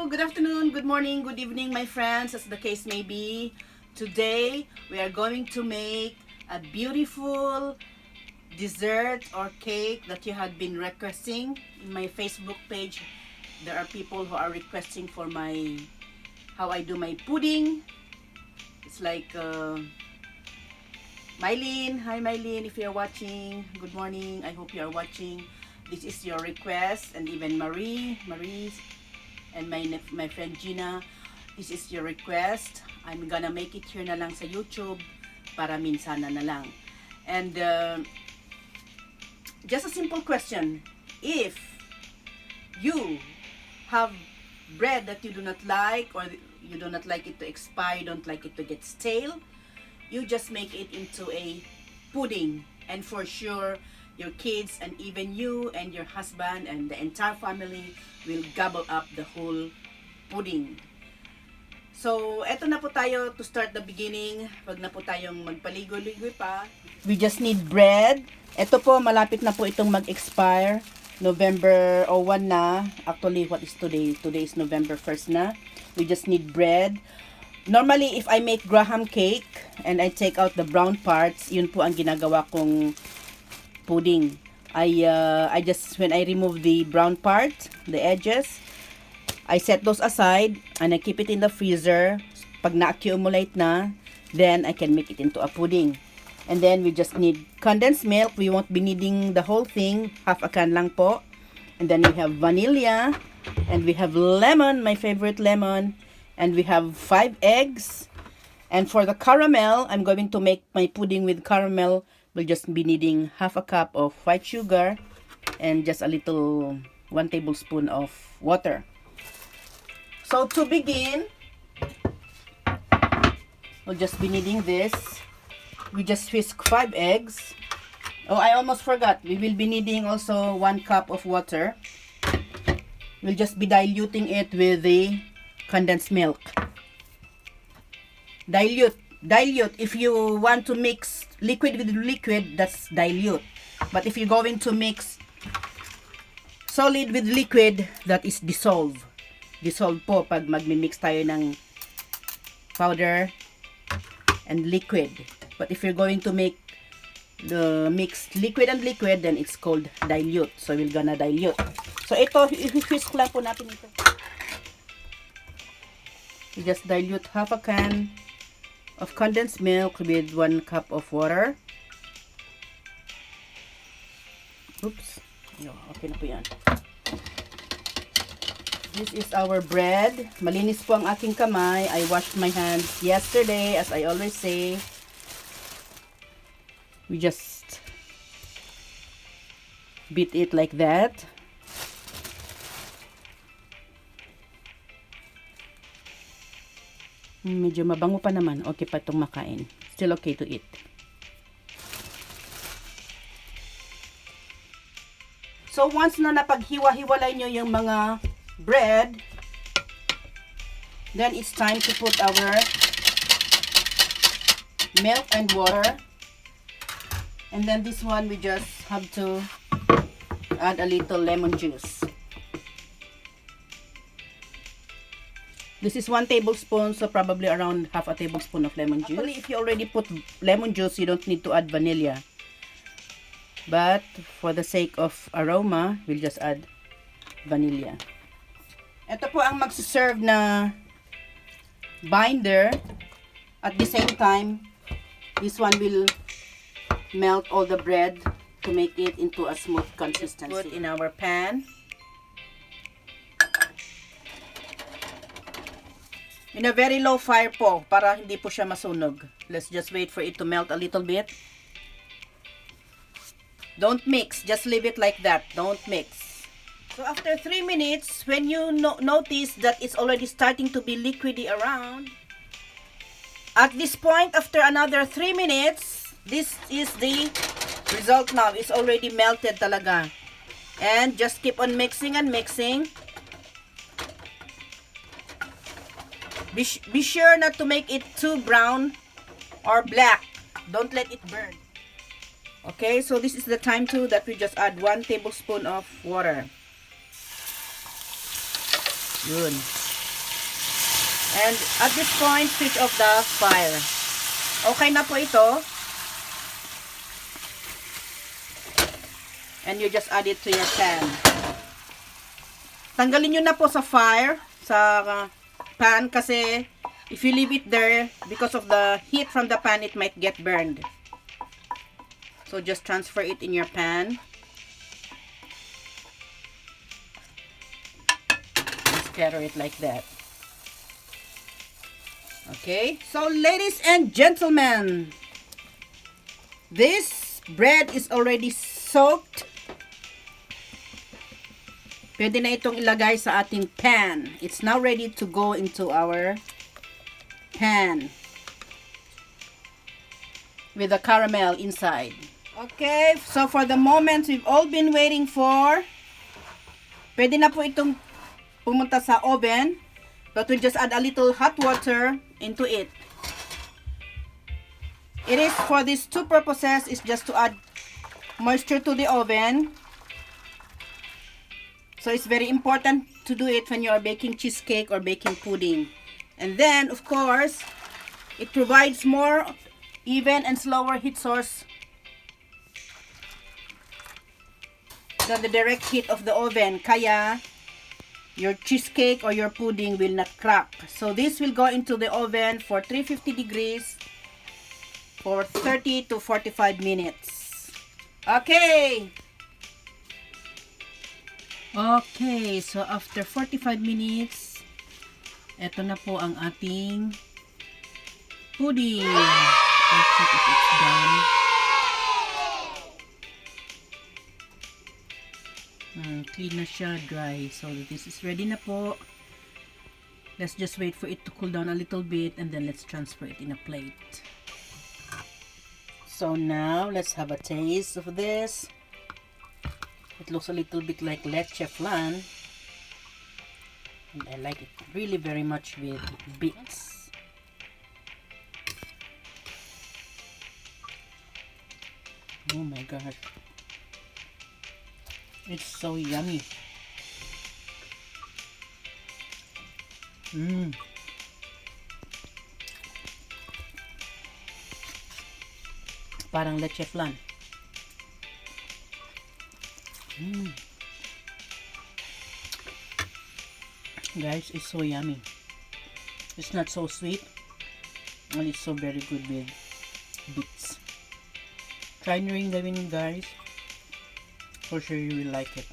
good afternoon, good morning, good evening, my friends, as the case may be. Today, we are going to make a beautiful dessert or cake that you had been requesting in my Facebook page. There are people who are requesting for how I do my pudding. It's like Mylene. Hi Mylene, if you're watching, good morning. I hope you are watching. This is your request, and even Marie, and my friend Gina. This is your request. I'm gonna make it here na lang sa YouTube para minsana na lang. And just a simple question. If you have bread that you do not like, or you do not like it to expire, don't like it to get stale, you just make it into a pudding, and for sure your kids and even you and your husband and the entire family will gobble up the whole pudding. So, eto na po tayo to start the beginning. Wag na po tayong magpaligoy-ligoy pa. We just need bread. Eto po, malapit na po itong mag-expire. November 01 na. Actually, what is today? Today is November 1st na. We just need bread. Normally, if I make graham cake and I take out the brown parts, yun po ang ginagawa kong pudding. I just, when I remove the brown part, the edges, I set those aside and I keep it in the freezer. Pag na-accumulate na, then I can make it into a pudding. And then we just need condensed milk. We won't be needing the whole thing. Half a can lang po. And then we have vanilla. And we have lemon, my favorite lemon. And we have 5 eggs. And for the caramel, I'm going to make my pudding with caramel. We'll just be needing half a cup of white sugar and just a little 1 tablespoon of water. So to begin, we'll just be needing this. We just whisk 5 eggs. Oh, I almost forgot. We will be needing also 1 cup of water. We'll just be diluting it with the condensed milk. Dilute. If you want to mix liquid with liquid, that's dilute. But if you're going to mix solid with liquid, that is dissolve. Dissolve po pag magmi-mix tayo ng powder and liquid. But if you're going to make the mix liquid and liquid, then it's called dilute. So we're gonna dilute. So ito, i-whisk lang po natin ito. We just dilute half a can of condensed milk with 1 cup of water. Oops. Okay na po yan. This is our bread. Malinis po ang aking kamay. I washed my hands yesterday, as I always say. We just beat it like that. Medyo mabango pa naman. Okay pa itong makain. Still okay to eat. So, once na napaghiwa-hiwalay nyo yung mga bread, then it's time to put our milk and water. And then this one, we just have to add a little lemon juice. This is 1 tablespoon, so probably around half a tablespoon of lemon juice. Actually, if you already put lemon juice, you don't need to add vanilla. But for the sake of aroma, we'll just add vanilla. Ito po ang magsiserve na binder. At the same time, this one will melt all the bread to make it into a smooth consistency. Put in our pan. In a very low fire po, para hindi po siya masunog. Let's just wait for it to melt a little bit. Don't mix, just leave it like that. Don't mix. So after 3 minutes, when you notice that it's already starting to be liquidy around, at this point, after another 3 minutes, this is the result now. It's already melted talaga. And just keep on mixing and mixing. Be sure not to make it too brown or black. Don't let it burn. Okay, so this is the time too that we just add 1 tablespoon of water. Yun. And at this point, switch off the fire. Okay na po ito. And you just add it to your pan. Tanggalin nyo na po sa fire, sa pan, kasi if you leave it there, because of the heat from the pan, it might get burned. So just transfer it in your pan. And scatter it like that. Okay, so ladies and gentlemen, this bread is already soaked. Pwede na itong ilagay sa ating pan. It's now ready to go into our pan with the caramel inside. Okay, so for the moment we've all been waiting for, pwede na po itong pumunta sa oven. But we just add a little hot water into it. It is for these two purposes. It's just to add moisture to the oven. So it's very important to do it when you are baking cheesecake or baking pudding. And then, of course, it provides more even and slower heat source than the direct heat of the oven. Kaya your cheesecake or your pudding will not crack. So this will go into the oven for 350 degrees for 30 to 45 minutes. Okay. Okay, so after 45 minutes, eto na po ang ating pudding. Let's check if it's done. Clean na siya, dry. So this is ready na po. Let's just wait for it to cool down a little bit and then let's transfer it in a plate. So now let's have a taste of this. It looks a little bit like leche flan. And I like it really very much with beets. Oh my gosh. It's so yummy. Parang leche flan. Guys, it's so yummy. It's not so sweet. And it's so very good with beets. Try nyo rin gawin, guys. For sure you will like it.